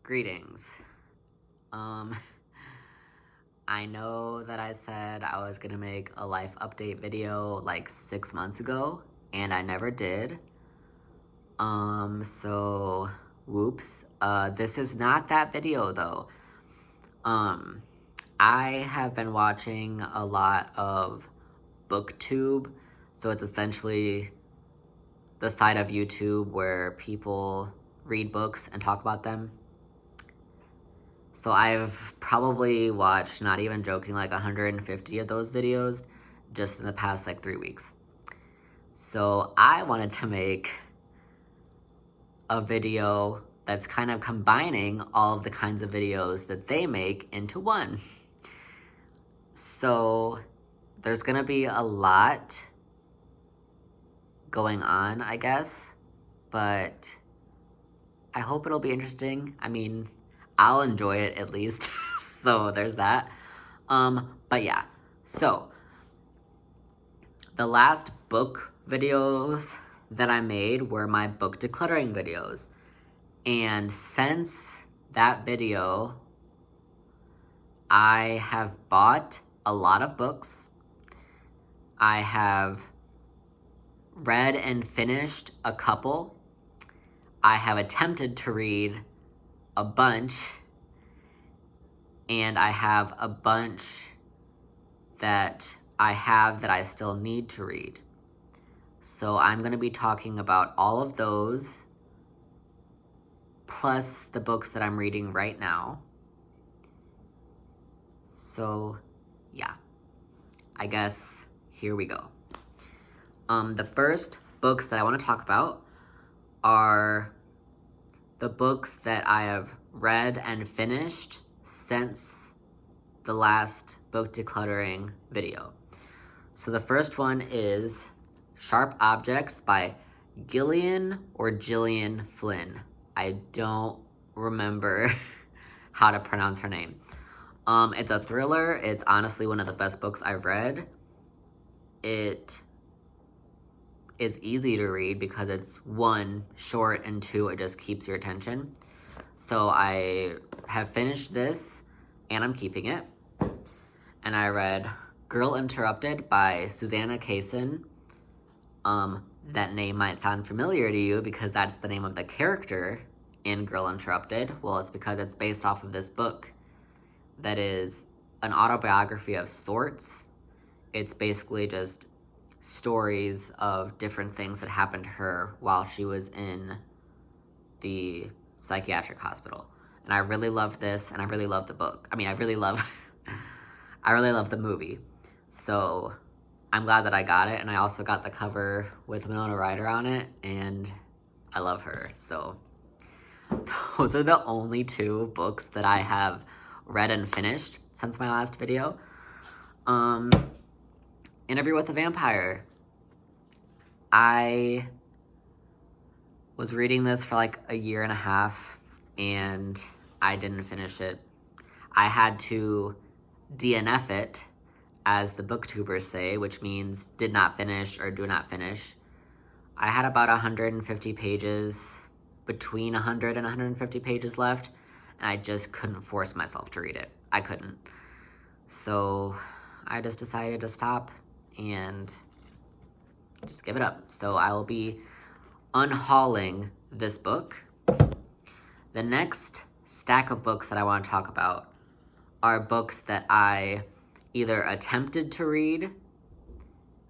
Greetings. I know that I said I was gonna make a life update video like 6 months ago, and I never did. So, whoops. This is not that video though. I have been watching a lot of BookTube, so it's essentially the side of YouTube where people read books and talk about them. So I've probably watched, not even joking, like 150 of those videos just in the past like 3 weeks. So I wanted to make a video that's kind of combining all of the kinds of videos that they make into one. So there's gonna be a lot going on, I guess, but I hope it'll be interesting. I mean, I'll enjoy it at least. So there's that. But yeah, so the last book videos that I made were my book decluttering videos. And since that video, I have bought a lot of books. I have read and finished a couple. I have attempted to read a bunch, and I have a bunch that I still need to read. So I'm going to be talking about all of those, plus the books that I'm reading right now. So yeah, I guess here we go. The first books that I want to talk about are the books that I have read and finished since the last book decluttering video. So the first one is Sharp Objects by Gillian Flynn. I don't remember how to pronounce her name. It's a thriller. It's honestly one of the best books I've read. It is easy to read because it's one, short, and two, it just keeps your attention. So I have finished this, and I'm keeping it. And I read Girl Interrupted by Susanna Kaysen. That name might sound familiar to you because that's the name of the character in Girl Interrupted. Well, it's because it's based off of this book that is an autobiography of sorts. It's basically just stories of different things that happened to her while she was in the psychiatric hospital. And I really loved this, and I really loved the book. I mean, I really love the movie. So I'm glad that I got it, and I also got the cover with Winona Ryder on it, and I love her. So those are the only two books that I have read and finished since my last video. Interview with a Vampire. I was reading this for like a year and a half, and I didn't finish it. I had to DNF it, as the booktubers say, which means did not finish or do not finish. I had about 150 pages, between 100 and 150 pages left, and I just couldn't force myself to read it. I couldn't. So I just decided to stop and just give it up. So I will be unhauling this book. The next stack of books that I want to talk about are books that I either attempted to read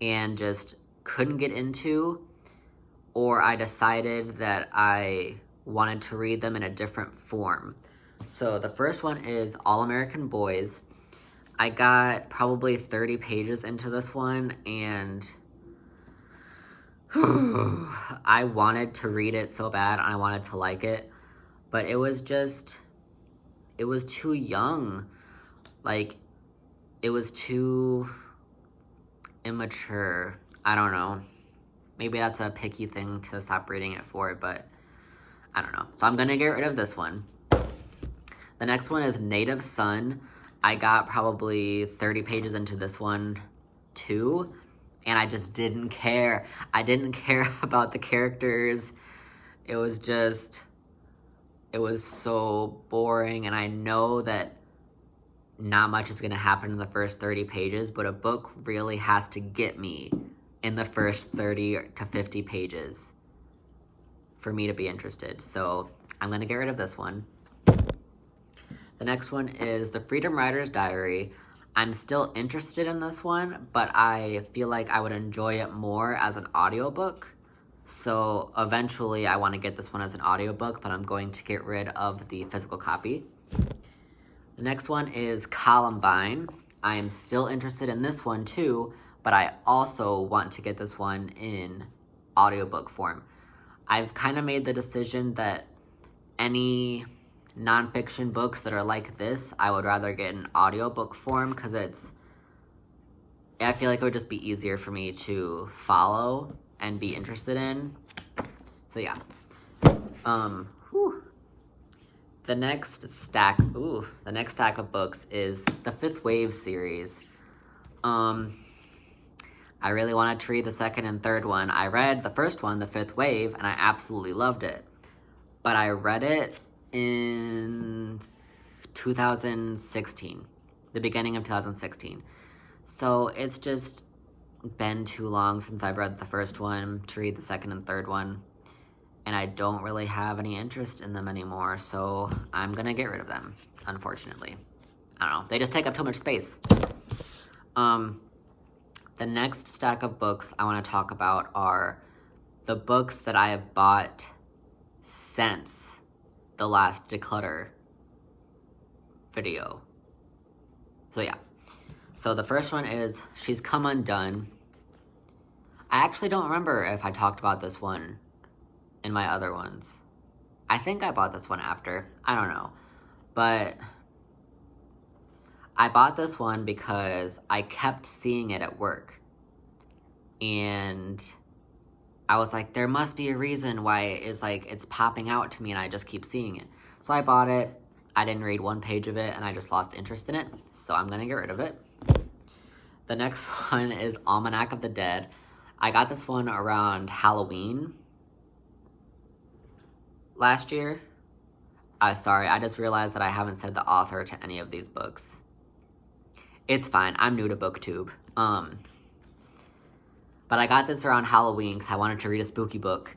and just couldn't get into, or I decided that I wanted to read them in a different form. So the first one is All American Boys. I got probably 30 pages into this one, and I wanted to read it so bad, and I wanted to like it, but it was too young. Like, it was too immature. I don't know. Maybe that's a picky thing to stop reading it for, but I don't know. So I'm gonna get rid of this one. The next one is Native Son. I got probably 30 pages into this one too, and I just didn't care. I didn't care about the characters. It was it was so boring, and I know that not much is going to happen in the first 30 pages, but a book really has to get me in the first 30 to 50 pages for me to be interested. So I'm going to get rid of this one. The next one is The Freedom Rider's Diary. I'm still interested in this one, but I feel like I would enjoy it more as an audiobook. So eventually I want to get this one as an audiobook, but I'm going to get rid of the physical copy. The next one is Columbine. I am still interested in this one too, but I also want to get this one in audiobook form. I've kind of made the decision that any nonfiction books that are like this, I would rather get in audiobook form, because I feel like it would just be easier for me to follow and be interested in. So yeah. The next stack of books is the Fifth Wave series. I really wanted to read the second and third one. I read the first one, The Fifth Wave, and I absolutely loved it. But I read it in 2016, the beginning of 2016. So it's just been too long since I've read the first one to read the second and third one, and I don't really have any interest in them anymore, so I'm gonna get rid of them, unfortunately. I don't know, they just take up too much space. The next stack of books I want to talk about are the books that I have bought since the last declutter video. So yeah. So the first one is She's Come Undone. I actually don't remember if I talked about this one in my other ones. I think I bought this one after. I don't know. But I bought this one because I kept seeing it at work. And I was like, there must be a reason why it's popping out to me and I just keep seeing it. So I bought it. I didn't read one page of it and I just lost interest in it. So I'm gonna get rid of it. The next one is Almanac of the Dead. I got this one around Halloween last year. Sorry, I just realized that I haven't said the author to any of these books. It's fine, I'm new to BookTube. But I got this around Halloween because I wanted to read a spooky book.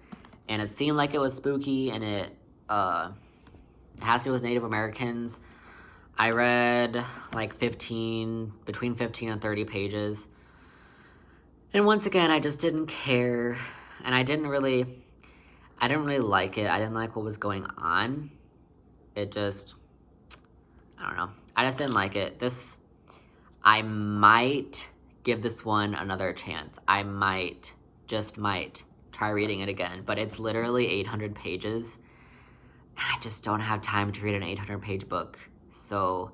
And it seemed like it was spooky, and it has to do with Native Americans. I read like between 15 and 30 pages. And once again, I just didn't care. And I didn't really like it. I didn't like what was going on. I don't know. I just didn't like it. I might give this one another chance. I might try reading it again. But it's literally 800 pages. And I just don't have time to read an 800-page book. So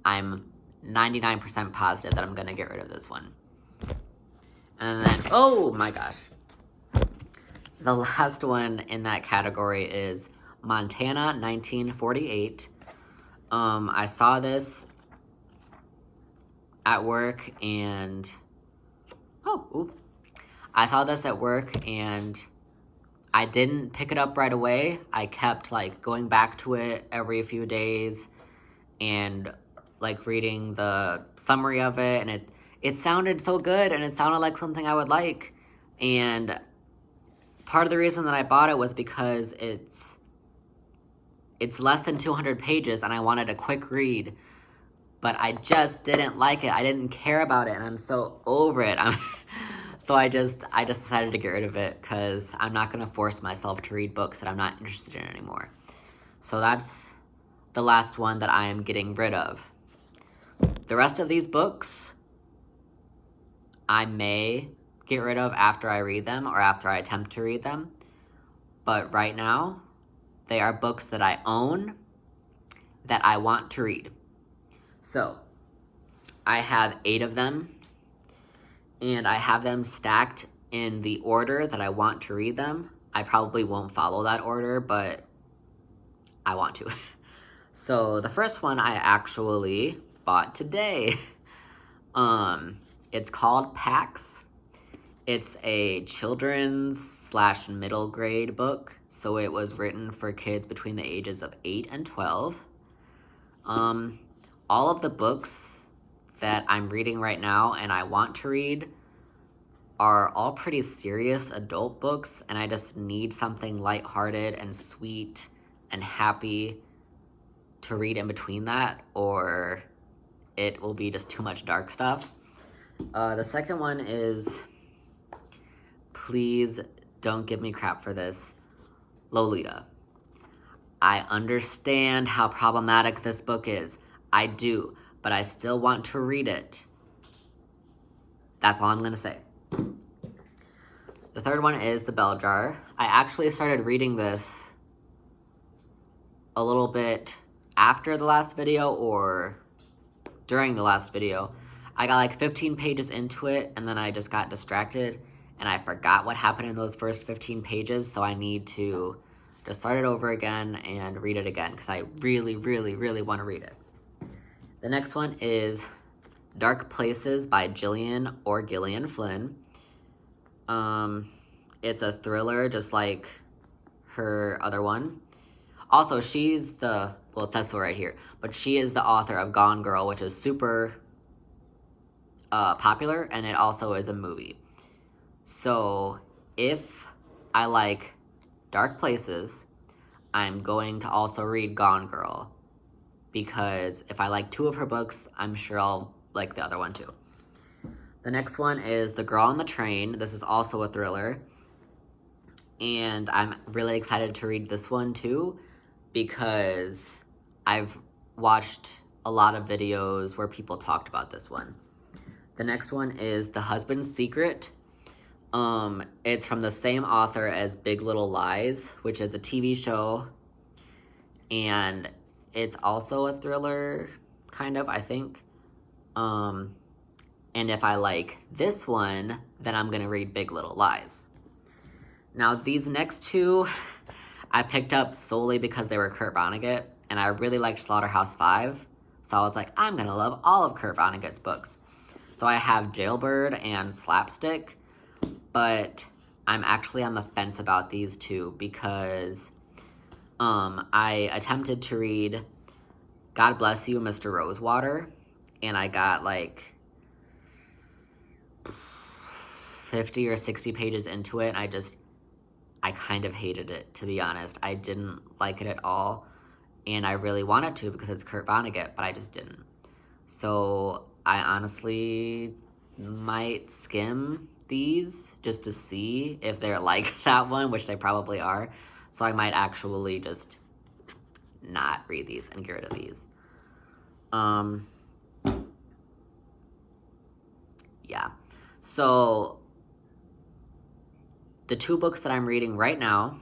I'm 99% positive that I'm going to get rid of this one. And then, oh my gosh. The last one in that category is Montana 1948. I saw this at work and I saw this at work and I didn't pick it up right away. I kept going back to it every few days and reading the summary of it, and it sounded so good and it sounded like something I would like. And part of the reason that I bought it was because it's less than 200 pages and I wanted a quick read, but I just didn't like it. I didn't care about it, and I'm so over it. So I just decided to get rid of it because I'm not going to force myself to read books that I'm not interested in anymore. So that's the last one that I am getting rid of. The rest of these books I may get rid of after I read them or after I attempt to read them. But right now, they are books that I own that I want to read. So, I have 8 of them, and I have them stacked in the order that I want to read them. I probably won't follow that order, but I want to. So, the first one I actually bought today. It's called Pax. It's a children's / middle grade book, so it was written for kids between the ages of 8 and 12. All of the books that I'm reading right now and I want to read are all pretty serious adult books, and I just need something lighthearted and sweet and happy to read in between that, or it will be just too much dark stuff. The second one is, please don't give me crap for this, Lolita. I understand how problematic this book is. I do, but I still want to read it. That's all I'm gonna say. The third one is The Bell Jar. I actually started reading this a little bit after the last video or during the last video. I got like 15 pages into it, and then I just got distracted and I forgot what happened in those first 15 pages, so I need to just start it over again and read it again because I really, really, really want to read it. The next one is Dark Places by Gillian or Gillian Flynn. It's a thriller just like her other one. Also, she's the, well, it says so right here, but she is the author of Gone Girl, which is super popular, and it also is a movie. So if I like Dark Places, I'm going to also read Gone Girl, because if I like two of her books, I'm sure I'll like the other one too. The next one is The Girl on the Train. This is also a thriller, and I'm really excited to read this one too, because I've watched a lot of videos where people talked about this one. The next one is The Husband's Secret. It's from the same author as Big Little Lies, which is a TV show, and it's also a thriller, kind of, I think. And if I like this one, then I'm gonna read Big Little Lies. Now, these next two I picked up solely because they were Kurt Vonnegut, and I really liked Slaughterhouse-5, so I was like, I'm gonna love all of Kurt Vonnegut's books. So I have Jailbird and Slapstick, but I'm actually on the fence about these two because I attempted to read God Bless You, Mr. Rosewater, and I got like 50 or 60 pages into it, and I kind of hated it, to be honest. I didn't like it at all, and I really wanted to because it's Kurt Vonnegut, but I just didn't. So I honestly might skim these just to see if they're like that one, which they probably are. So I might actually just not read these and get rid of these. Yeah. So the two books that I'm reading right now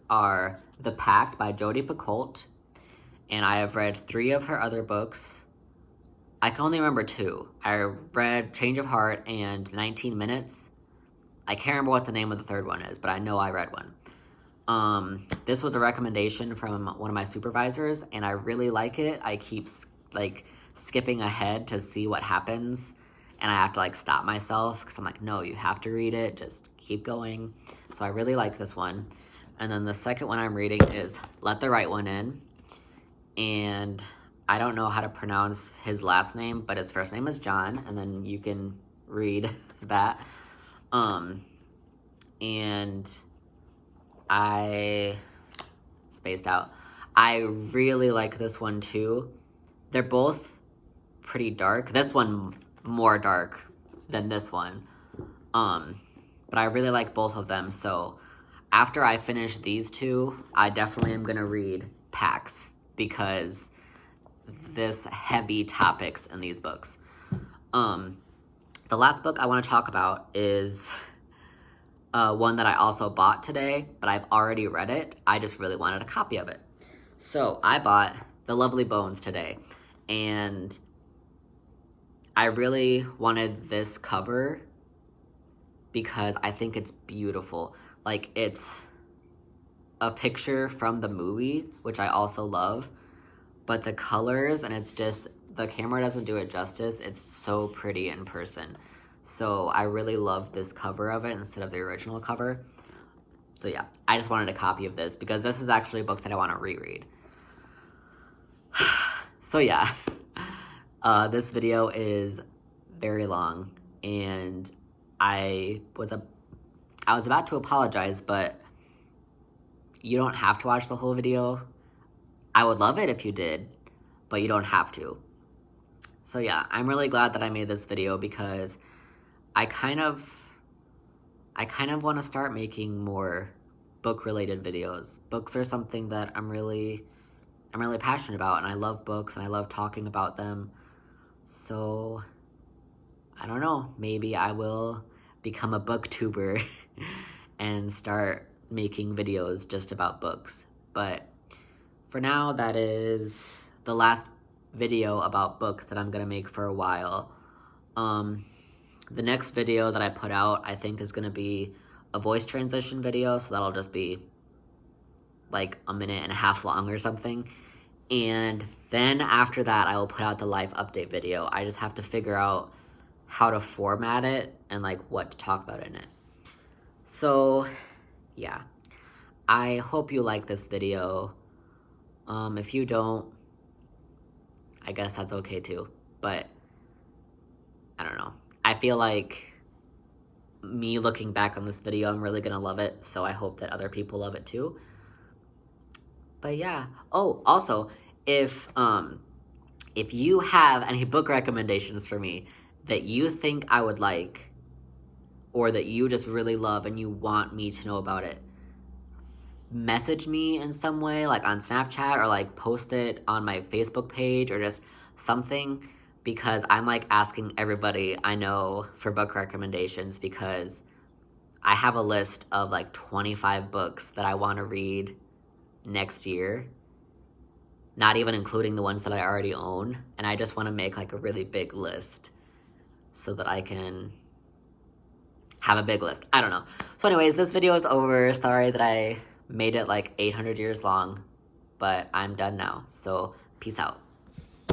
are The Pact by Jodi Picoult, and I have read 3 of her other books. I can only remember 2. I read Change of Heart and 19 Minutes. I can't remember what the name of the third one is, but I know I read one. This was a recommendation from one of my supervisors, and I really like it. I keep like skipping ahead to see what happens, and I have to like stop myself because I'm like, no, you have to read it. Just keep going. So I really like this one. And then the second one I'm reading is Let the Right One In, and I don't know how to pronounce his last name, but his first name is John, and then you can read that. And I spaced out. I really like this one too. They're both pretty dark. This one more dark than this one. But I really like both of them. So after I finish these two, I definitely am gonna read Pax, because this heavy topics in these books. The last book I want to talk about is one that I also bought today, but I've already read it. I just really wanted a copy of it. So I bought The Lovely Bones today, and I really wanted this cover because I think it's beautiful. Like, it's a picture from the movie, which I also love, but the colors, and it's just, the camera doesn't do it justice. It's so pretty in person. So I really love this cover of it instead of the original cover. So yeah, I just wanted a copy of this because this is actually a book that I want to reread. So yeah, this video is very long, and I was about to apologize, but you don't have to watch the whole video. I would love it if you did, but you don't have to. So yeah, I'm really glad that I made this video because I kind of want to start making more book-related videos. Books are something that I'm really passionate about, and I love books, and I love talking about them. So, I don't know, maybe I will become a booktuber and start making videos just about books. But for now, that is the last video about books that I'm gonna make for a while. The next video that I put out, I think, is gonna be a voice transition video, so that'll just be like a minute and a half long or something. And then after that, I will put out the life update video. I just have to figure out how to format it and like what to talk about in it. So yeah, I hope you like this video. If you don't, I guess that's okay too, but I don't know. I feel like me looking back on this video, I'm really gonna love it, so I hope that other people love it too. But yeah. Oh, also, if you have any book recommendations for me that you think I would like, or that you just really love and you want me to know about it, message me in some way, like on Snapchat, or like post it on my Facebook page, or just something, because I'm like asking everybody I know for book recommendations, because I have a list of like 25 books that I want to read next year, not even including the ones that I already own, and I just want to make like a really big list so that I can have a big list. I don't know. So anyways, this video is over. Sorry that I made it like 800 years long, but I'm done now. So peace out.